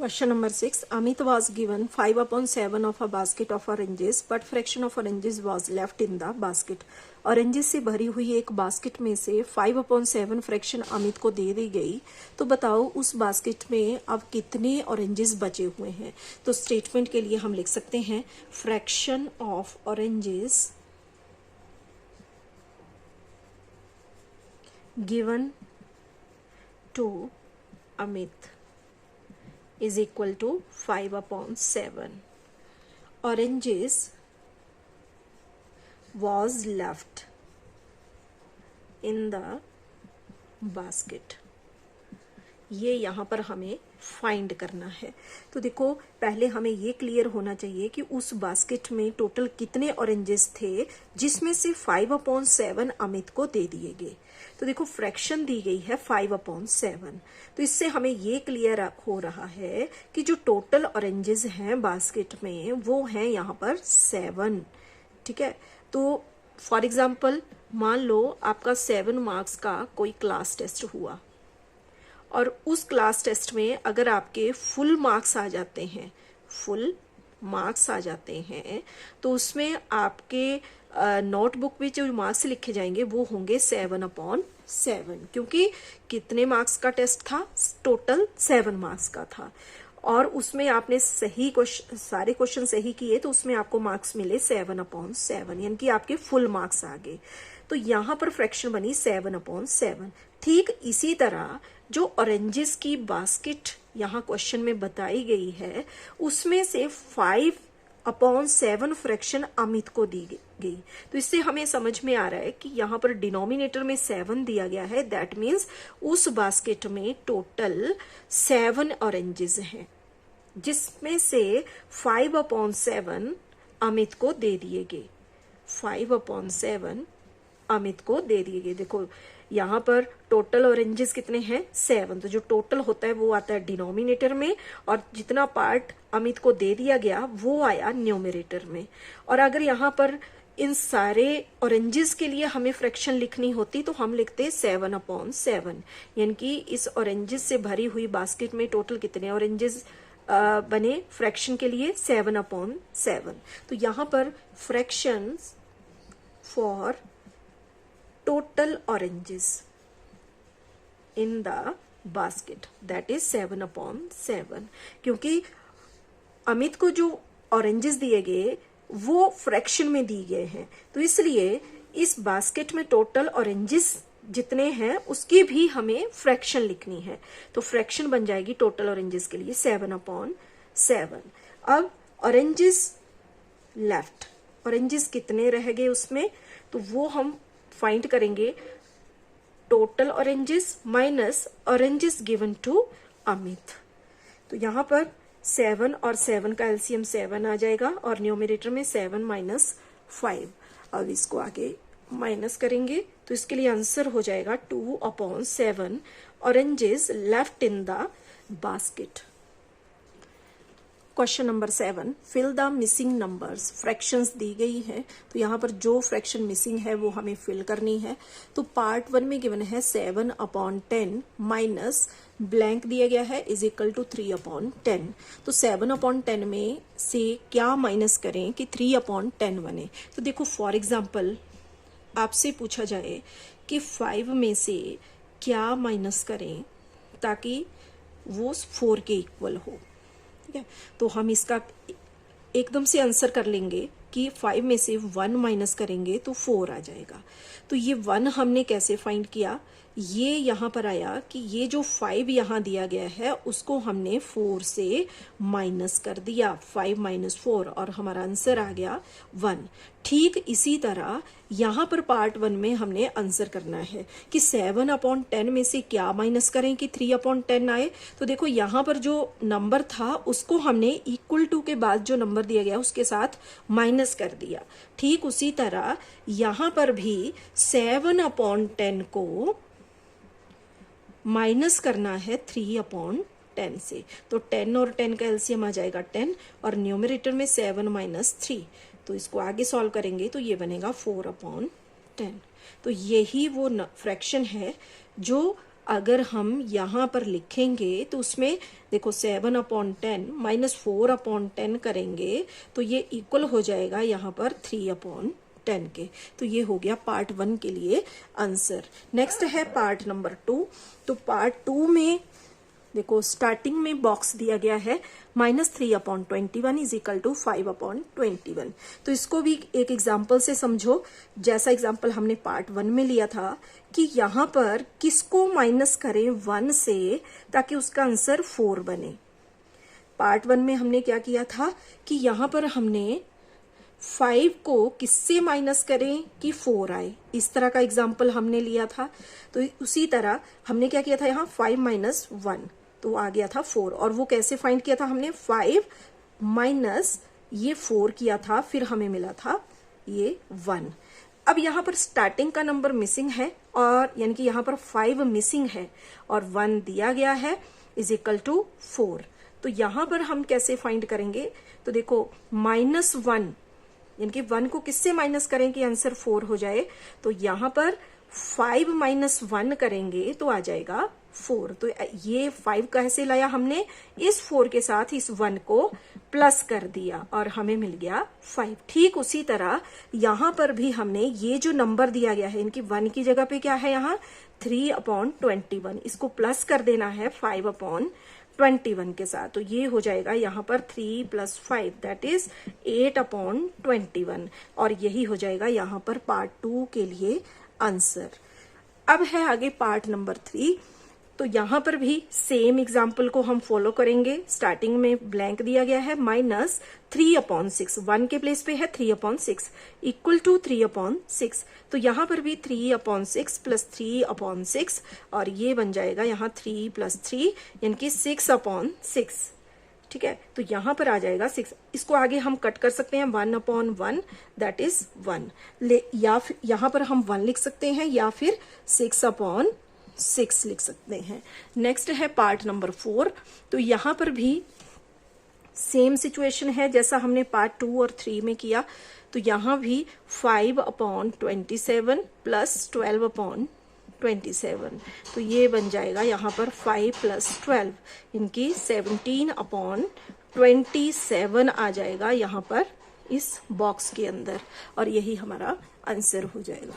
Question number 6. Amit was given 5/7 of a basket of oranges, but fraction of oranges was left in the basket. Oranges से भरी हुई एक basket में से 5/7 fraction Amit को दे दी गई, तो बताओ उस बास्केट में अब कितने ऑरेंजेस बचे हुए हैं। तो स्टेटमेंट के लिए हम लिख सकते हैं fraction of oranges given to Amit is equal to 5/7. Oranges was left in the basket. ये यहाँ पर हमें फाइंड करना है। तो देखो पहले हमें ये क्लियर होना चाहिए कि उस बास्केट में टोटल कितने ऑरेंजेस थे जिसमें से 5/7 अमित को दे दिए गए। तो देखो फ्रैक्शन दी गई है 5/7, तो इससे हमें ये क्लियर हो रहा है कि जो टोटल ऑरेंजेस हैं बास्केट में वो हैं यहाँ पर 7। ठीक है, तो फॉर एग्जाम्पल मान लो आपका 7 मार्क्स का कोई क्लास टेस्ट हुआ और उस क्लास टेस्ट में अगर आपके फुल मार्क्स आ जाते हैं, तो उसमें आपके नोटबुक में जो मार्क्स लिखे जाएंगे वो होंगे 7/7, क्योंकि कितने मार्क्स का टेस्ट था, टोटल 7 मार्क्स का था और उसमें आपने सारे क्वेश्चन सही किए तो उसमें आपको मार्क्स मिले 7/7, यानी कि आपके फुल मार्क्स आ गए। तो यहाँ पर फ्रैक्शन बनी 7/7। ठीक इसी तरह जो ऑरेंजेस की बास्केट यहाँ क्वेश्चन में बताई गई है उसमें से 5/7 फ्रैक्शन अमित को दी गई। तो इससे हमें समझ में आ रहा है कि यहाँ पर डिनोमिनेटर में 7 दिया गया है, दैट मीन्स उस बास्केट में टोटल 7 ऑरेंजेस हैं जिसमें से 5/7 अमित को दे दिए गए। 5/7 अमित को दे दिए गए। देखो यहाँ पर टोटल ऑरेंजेस कितने हैं, 7, तो जो टोटल होता है वो आता है डिनोमिनेटर में और जितना पार्ट अमित को दे दिया गया वो आया न्यूमरेटर में। और अगर यहाँ पर इन सारे ऑरेंजेस के लिए हमें फ्रैक्शन लिखनी होती तो हम लिखते 7/7, यानी कि इस ऑरेंजेस से भरी हुई बास्केट में टोटल कितने ऑरेंजेस बने फ्रैक्शन के लिए 7/7। तो यहाँ पर fraction for total oranges in the basket that is 7/7, क्योंकि अमित को जो ऑरेंजेस दिए गए वो फ्रैक्शन में दिए गए हैं, तो इसलिए इस बास्केट में टोटल ऑरेंजेस जितने हैं उसकी भी हमें फ्रैक्शन लिखनी है। तो फ्रैक्शन बन जाएगी टोटल ऑरेंजेस के लिए 7/7। अब ऑरेंजेस लेफ्ट, ऑरेंजेस कितने रह गए उसमें, तो वो हम फाइंड करेंगे total oranges minus oranges given to Amit. तो यहाँ पर 7 और 7 का एलसीएम 7 आ जाएगा और न्यूमरेटर में 7 - 5। अब इसको आगे माइनस करेंगे तो इसके लिए आंसर हो जाएगा 2/7 oranges left in the basket. Question number 7, fill the missing numbers. Fractions दी गई है तो यहाँ पर जो फ्रैक्शन मिसिंग है वो हमें फिल करनी है। तो पार्ट 1 में गिवन है 7/10 माइनस ब्लैंक दिया गया है इज इक्वल टू 3/10। तो 7/10 में से क्या माइनस करें कि 3/10 बने। तो देखो फॉर एग्जाम्पल आपसे पूछा जाए कि 5 में से क्या माइनस करें ताकि वो 4 के इक्वल हो, ठीक है। तो हम इसका एकदम से आंसर कर लेंगे कि 5 में से 1 माइनस करेंगे तो 4 आ जाएगा। तो ये 1 हमने कैसे फाइंड किया, ये यहाँ पर आया कि ये जो 5 यहाँ दिया गया है उसको हमने 4 से माइनस कर दिया, 5 - 4, और हमारा आंसर आ गया 1। ठीक इसी तरह यहाँ पर पार्ट 1 में हमने आंसर करना है कि 7/10 में से क्या माइनस करें कि 3/10 आए। तो देखो यहाँ पर जो नंबर था उसको हमने इक्वल टू के बाद जो नंबर दिया गया उसके साथ माइनस कर दिया। ठीक उसी तरह यहाँ पर भी 7/10 को माइनस करना है 3/10 से। तो 10 और 10 का एलसीएम आ जाएगा 10 और न्यूमरेटर में 7 - 3। तो इसको आगे सॉल्व करेंगे तो ये बनेगा 4/10। तो यही वो फ्रैक्शन है जो अगर हम यहाँ पर लिखेंगे तो उसमें देखो 7/10 -4/10 करेंगे तो ये इक्वल हो जाएगा यहाँ पर 3/10 के। तो ये हो गया पार्ट 1 के लिए आंसर। नेक्स्ट है पार्ट नंबर 2। तो पार्ट 2 में देखो स्टार्टिंग में बॉक्स दिया गया है -3/21 इज इक्वल टू 5/21। तो इसको भी एक एग्जाम्पल से समझो, जैसा एग्जाम्पल हमने पार्ट 1 में लिया था कि यहाँ पर किसको माइनस करें 1 से ताकि उसका आंसर 4 बने। पार्ट 1 में हमने क्या किया था कि यहाँ पर हमने 5 को किससे माइनस करें कि 4 आए, इस तरह का एग्जाम्पल हमने लिया था। तो उसी तरह हमने क्या किया था, यहाँ 5 - 1 तो आ गया था 4। और वो कैसे फाइंड किया था हमने, 5 माइनस ये 4 किया था, फिर हमें मिला था ये 1। अब यहाँ पर स्टार्टिंग का नंबर मिसिंग है और यानी कि यहाँ पर 5 मिसिंग है और 1 दिया गया है इज इक्वल टू 4। तो यहाँ पर हम कैसे फाइंड करेंगे, तो देखो -1 यानी कि 1 को किससे माइनस करें कि आंसर 4 हो जाए, तो यहाँ पर 5 - 1 करेंगे तो आ जाएगा 4। तो ये 5 कैसे लाया हमने, इस 4 के साथ इस 1 को प्लस कर दिया और हमें मिल गया 5। ठीक उसी तरह यहाँ पर भी हमने ये जो नंबर दिया गया है, इनकी 1 की जगह पे क्या है यहाँ 3/21, इसको प्लस कर देना है 5/21 के साथ। तो ये हो जाएगा यहाँ पर 3 + 5 दैट इज 8/21 और यही हो जाएगा यहाँ पर पार्ट 2 के लिए आंसर। अब है आगे पार्ट नंबर 3। तो यहाँ पर भी सेम एग्जाम्पल को हम फॉलो करेंगे। स्टार्टिंग में ब्लैंक दिया गया है -3/6, 1 के प्लेस पे है 3/6 इक्वल टू 3/6। तो यहाँ पर भी 3/6 + 3/6 और ये बन जाएगा यहाँ 3 + 3 यानी कि 6/6। ठीक है, तो यहाँ पर आ जाएगा 6। इसको आगे हम कट कर सकते हैं 1/1 दैट इज 1 या फिर यहाँ पर हम 1 लिख सकते हैं या फिर 6/6 लिख सकते हैं। नेक्स्ट है पार्ट नंबर 4। तो यहाँ पर भी सेम सिचुएशन है जैसा हमने पार्ट 2 और 3 में किया। तो यहाँ भी 5/27 + 12/27। तो ये बन जाएगा यहाँ पर 5 + 12 इनकी 17/27 आ जाएगा यहाँ पर इस बॉक्स के अंदर और यही हमारा आंसर हो जाएगा।